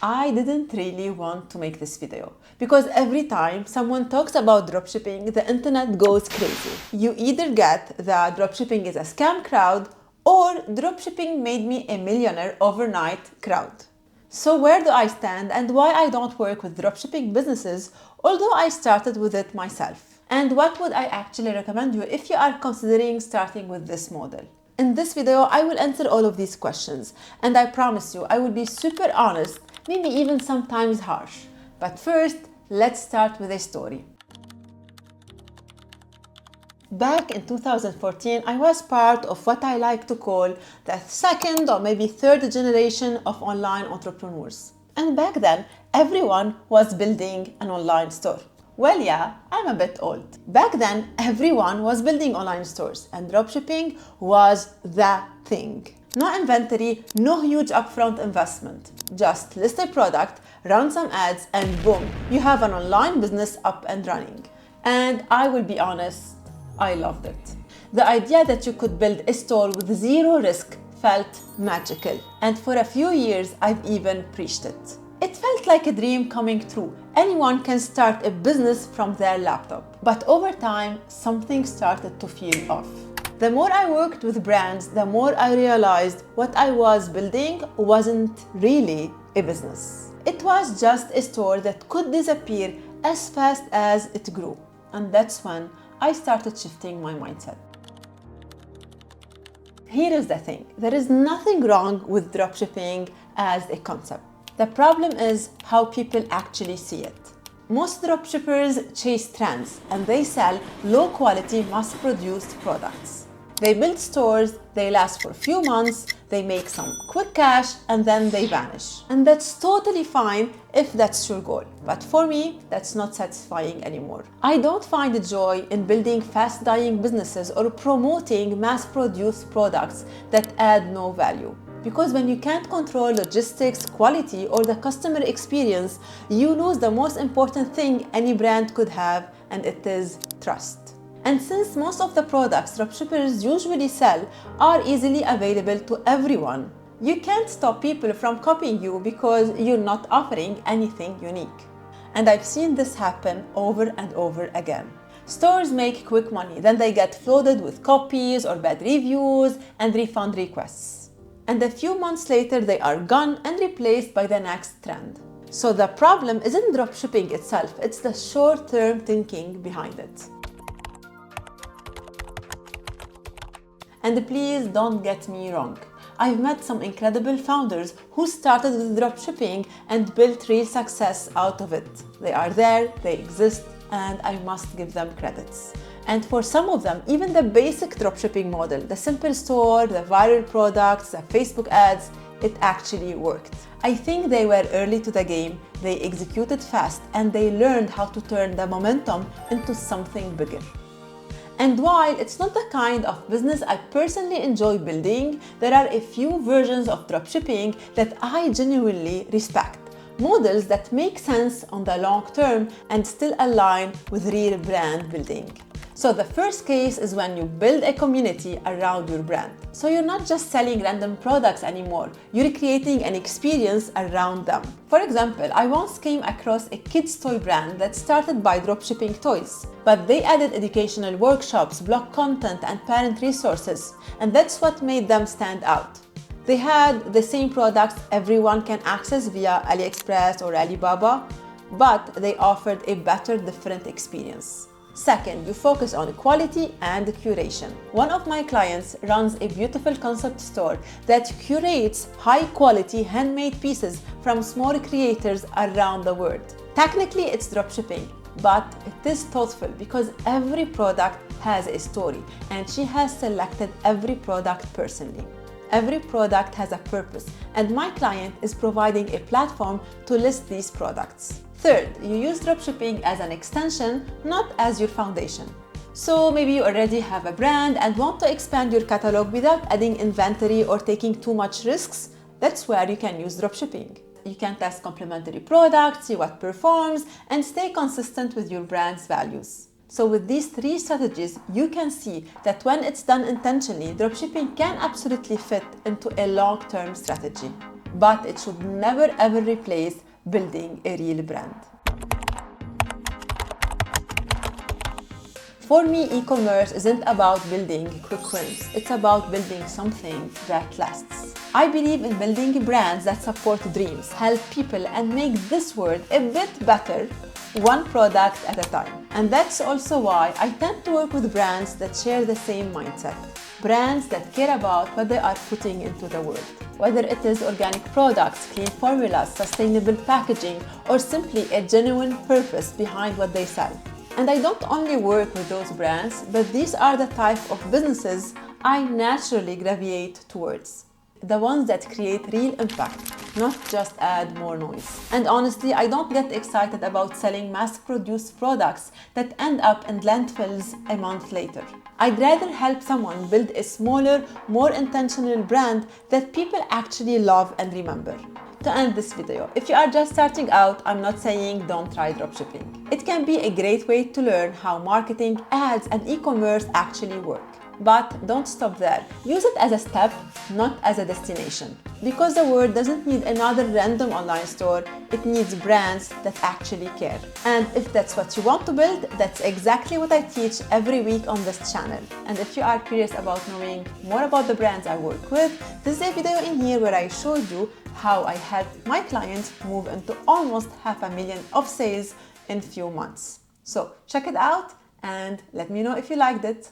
I didn't really want to make this video because every time someone talks about dropshipping, the internet goes crazy. You either get the dropshipping is a scam crowd or dropshipping made me a millionaire overnight crowd. So where do I stand and why I don't work with dropshipping businesses, although I started with it myself? And what would I actually recommend you if you are considering starting with this model? In this video, I will answer all of these questions, and I promise you I will be super honest, maybe even sometimes harsh. But first, let's start with a story. Back in 2014, I was part of what I like to call the second or maybe third generation of online entrepreneurs. And back then, everyone was building an online store. Well, yeah, I'm a bit old. Back then, everyone was building online stores and dropshipping was the thing. No inventory, no huge upfront investment. Just list a product, run some ads, and boom, you have an online business up and running. And I will be honest, I loved it. The idea that you could build a store with zero risk felt magical. And for a few years, I've even preached it. It felt like a dream coming true. Anyone can start a business from their laptop. But over time, something started to feel off. The more I worked with brands, the more I realized what I was building wasn't really a business. It was just a store that could disappear as fast as it grew. And that's when I started shifting my mindset. Here is the thing. There is nothing wrong with dropshipping as a concept. The problem is how people actually see it. Most dropshippers chase trends and they sell low-quality, mass-produced products. They build stores, they last for a few months, they make some quick cash, and then they vanish. And that's totally fine if that's your goal. But for me, that's not satisfying anymore. I don't find joy in building fast-dying businesses or promoting mass-produced products that add no value. Because when you can't control logistics, quality, or the customer experience, you lose the most important thing any brand could have, and it is trust. And since most of the products dropshippers usually sell are easily available to everyone, you can't stop people from copying you because you're not offering anything unique. And I've seen this happen over and over again. Stores make quick money, then they get flooded with copies or bad reviews and refund requests. And a few months later, they are gone and replaced by the next trend. So the problem isn't dropshipping itself, it's the short-term thinking behind it. And please don't get me wrong. I've met some incredible founders who started with dropshipping and built real success out of it. They are there, they exist, and I must give them credits. And for some of them, even the basic dropshipping model, the simple store, the viral products, the Facebook ads, it actually worked. I think they were early to the game, they executed fast, and they learned how to turn the momentum into something bigger. And while it's not the kind of business I personally enjoy building, there are a few versions of dropshipping that I genuinely respect. Models that make sense on the long term and still align with real brand building. So the first case is when you build a community around your brand. So you're not just selling random products anymore, you're creating an experience around them. For example, I once came across a kids toy brand that started by dropshipping toys, but they added educational workshops, blog content, and parent resources, and that's what made them stand out. They had the same products everyone can access via AliExpress or Alibaba, but they offered a better, different experience. Second, you focus on quality and curation. One of my clients runs a beautiful concept store that curates high-quality handmade pieces from small creators around the world. Technically, it's dropshipping, but it is thoughtful because every product has a story, and she has selected every product personally. Every product has a purpose, and my client is providing a platform to list these products. Third, you use dropshipping as an extension, not as your foundation. So maybe you already have a brand and want to expand your catalog without adding inventory or taking too much risks. That's where you can use dropshipping. You can test complementary products, see what performs, and stay consistent with your brand's values. So with these three strategies, you can see that when it's done intentionally, dropshipping can absolutely fit into a long-term strategy. but it should never ever replace building a real brand. For me, e-commerce isn't about building quick wins. It's about building something that lasts. I believe in building brands that support dreams, help people, and make this world a bit better, one product at a time. And that's also why I tend to work with brands that share the same mindset. Brands that care about what they are putting into the world. Whether it is organic products, clean formulas, sustainable packaging, or simply a genuine purpose behind what they sell. And I don't only work with those brands, but these are the type of businesses I naturally gravitate towards. The ones that create real impact, not just add more noise. And honestly, I don't get excited about selling mass-produced products that end up in landfills a month later. I'd rather help someone build a smaller, more intentional brand that people actually love and remember. To end this video, if you are just starting out, I'm not saying don't try dropshipping. It can be a great way to learn how marketing, ads, and e-commerce actually work. But don't stop there. Use it as a step, not as a destination. Because the world doesn't need another random online store, it needs brands that actually care. And if that's what you want to build, that's exactly what I teach every week on this channel. And if you are curious about knowing more about the brands I work with, there's a video in here where I showed you how I helped my clients move into almost $500,000 of sales in few months. So check it out and let me know if you liked it.